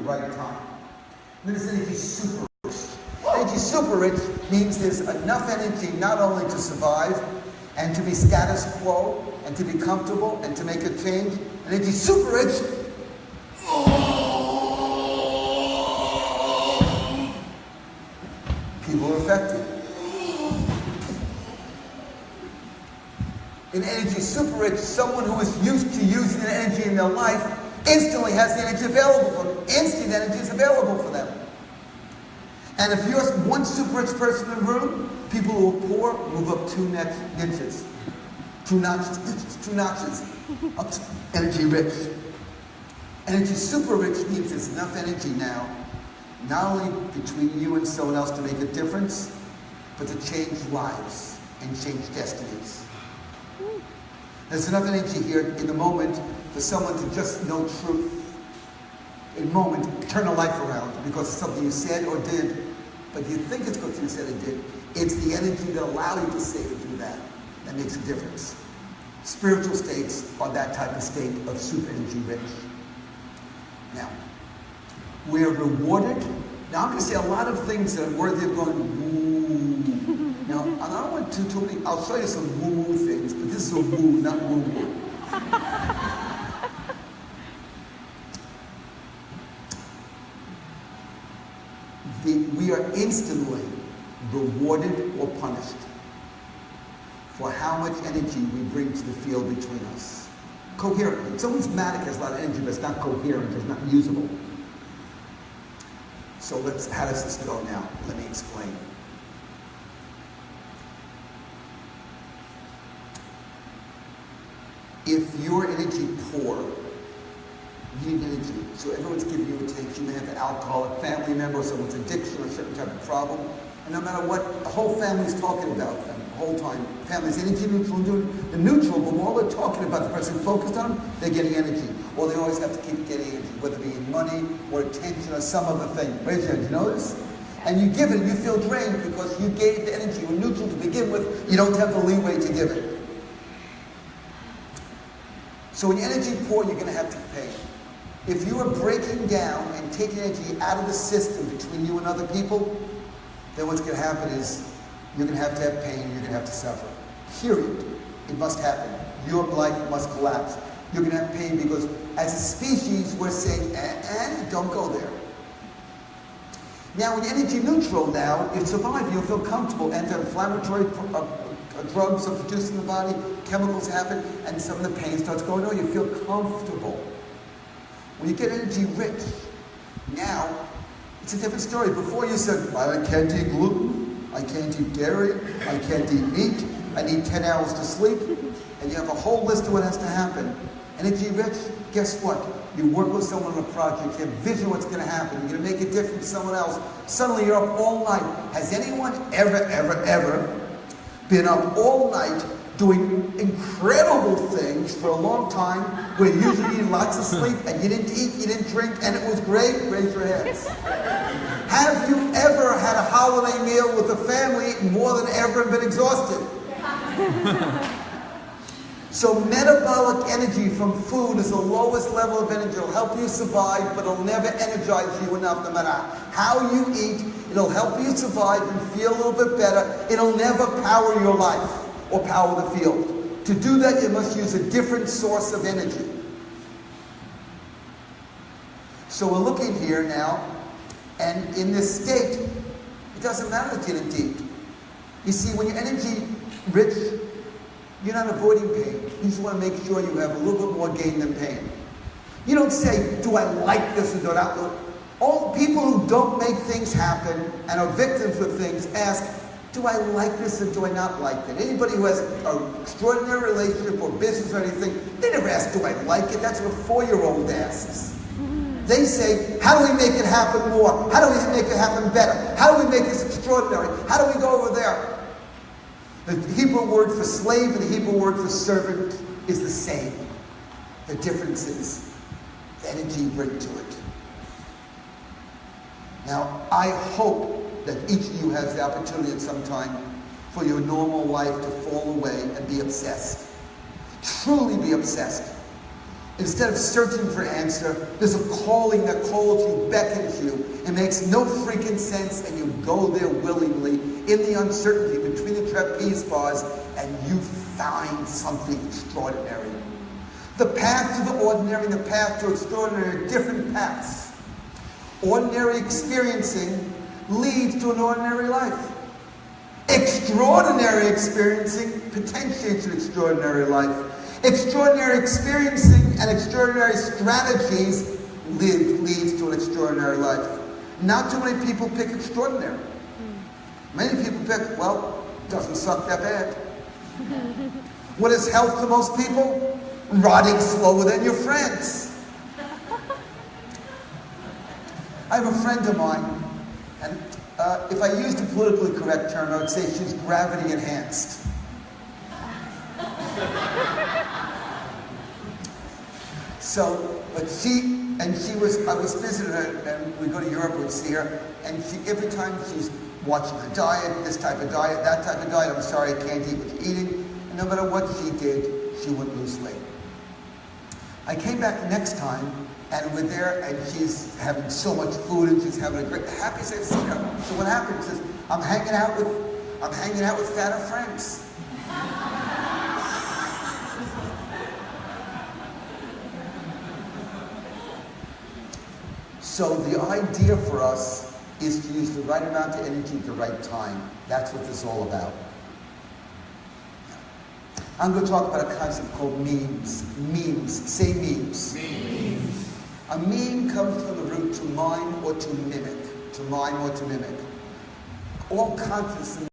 right time. And then there's energy super rich. Energy super rich means there's enough energy not only to survive and to be status quo and to be comfortable and to make a change. Energy super rich. People are affected. In energy super rich, someone who is used to using the energy in their life instantly has the energy available for them. Instant energy is available for them. And if you're one super rich person in the room, people who are poor move up two notches. Two notches. Up to energy rich. Energy super rich means there's enough energy now, not only between you and someone else to make a difference, but to change lives and change destinies. There's enough energy here in the moment for someone to just know truth. In a moment, turn a life around because of something you said or did, but you think it's because you said or did. It's the energy that allows you to say or do that that makes a difference. Spiritual states are that type of state of super energy rich. Now, we're rewarded. Now, I'm going to say a lot of things that are worthy of going, woo. Now, I don't want too many, I'll show you some woo-woo things, but this is a woo, not woo-woo. We are instantly rewarded or punished for how much energy we bring to the field between us. Coherently. Someone's manic has a lot of energy, but it's not coherent, it's not usable. So how does this go now? Let me explain. If you're energy poor, you need energy. So everyone's giving you attention. You may have an alcoholic family member, someone's addiction, or a certain type of problem. And no matter what, the whole family's talking about them the whole time. Family's energy neutral, doing the neutral, but while they're talking about the person focused on them, they're getting energy. Or they always have to keep getting energy, whether it be in money or attention or some other thing. Raise your hand, you notice? And you give it and you feel drained because you gave the energy. When neutral to begin with, you don't have the leeway to give it. So when you're energy poor, you're going to have to pay. If you are breaking down and taking energy out of the system between you and other people, then what's going to happen is you're going to have pain, you're going to have to suffer. Period. It must happen. Your life must collapse. You're going to have pain because as a species, we're saying, don't go there. Now, when you're energy neutral now, you survive, you'll feel comfortable. Anti-inflammatory drugs are produced in the body, chemicals happen, and some of the pain starts going on. You feel comfortable. When you get energy rich, now, it's a different story. Before you said, I can't eat gluten, I can't eat dairy, I can't eat meat, I need 10 hours to sleep, and you have a whole list of what has to happen. Energy rich, guess what? You work with someone on a project, you have vision what's going to happen, you're going to make a difference to someone else. Suddenly you're up all night. Has anyone ever been up all night doing incredible things for a long time where you usually need lots of sleep and you didn't eat, you didn't drink, and it was great? Raise your hands. Have you ever had a holiday meal with a family, eaten more than ever, and been exhausted? So metabolic energy from food is the lowest level of energy. It'll help you survive, but it'll never energize you enough. No matter how you eat, it'll help you survive and feel a little bit better. It'll never power your life or power the field. To do that, you must use a different source of energy. So we're looking here now, and in this state, it doesn't matter if you didn't eat. You see, when you're energy rich, you're not avoiding pain. You just want to make sure you have a little bit more gain than pain. You don't say, do I like this or do I not? All people who don't make things happen and are victims of things ask, do I like this or do I not like it? Anybody who has an extraordinary relationship or business or anything, they never ask, do I like it? That's what a 4-year-old asks. They say, how do we make it happen more? How do we make it happen better? How do we make this extraordinary? How do we go over there? The Hebrew word for slave and the Hebrew word for servant is the same. The difference is the energy you bring to it. Now, I hope that each of you has the opportunity at some time for your normal life to fall away and be obsessed. Truly be obsessed Instead of searching for an answer, there's a calling that calls you, beckons you. It makes no freaking sense, and you go there willingly in the uncertainty between the trapeze bars, and you find something extraordinary. The path to the ordinary and the path to extraordinary are different paths. Ordinary experiencing leads to an ordinary life. Extraordinary experiencing potentiates an extraordinary life. Extraordinary experiencing and extraordinary strategies leads to an extraordinary life. Not too many people pick extraordinary. Many people pick, well, doesn't suck that bad. What is health to most people? Rotting slower than your friends. I have a friend of mine, and if I used a politically correct term, I would say she's gravity enhanced. So, but I was visiting her, and we go to Europe, we'd see her, and every time she's watching her diet, this type of diet, that type of diet, I'm sorry, I can't eat what you're eating, and no matter what she did, she wouldn't lose weight. I came back the next time, and we're there, and she's having so much food, and she's having a great, the happiest I've seen her. So what happened is, I'm hanging out with fatter friends. So the idea for us is to use the right amount of energy at the right time. That's what this is all about. I'm going to talk about a concept called memes. Memes. Say memes. Memes. A meme comes from the root to mime or to mimic. To mime or to mimic. All concepts in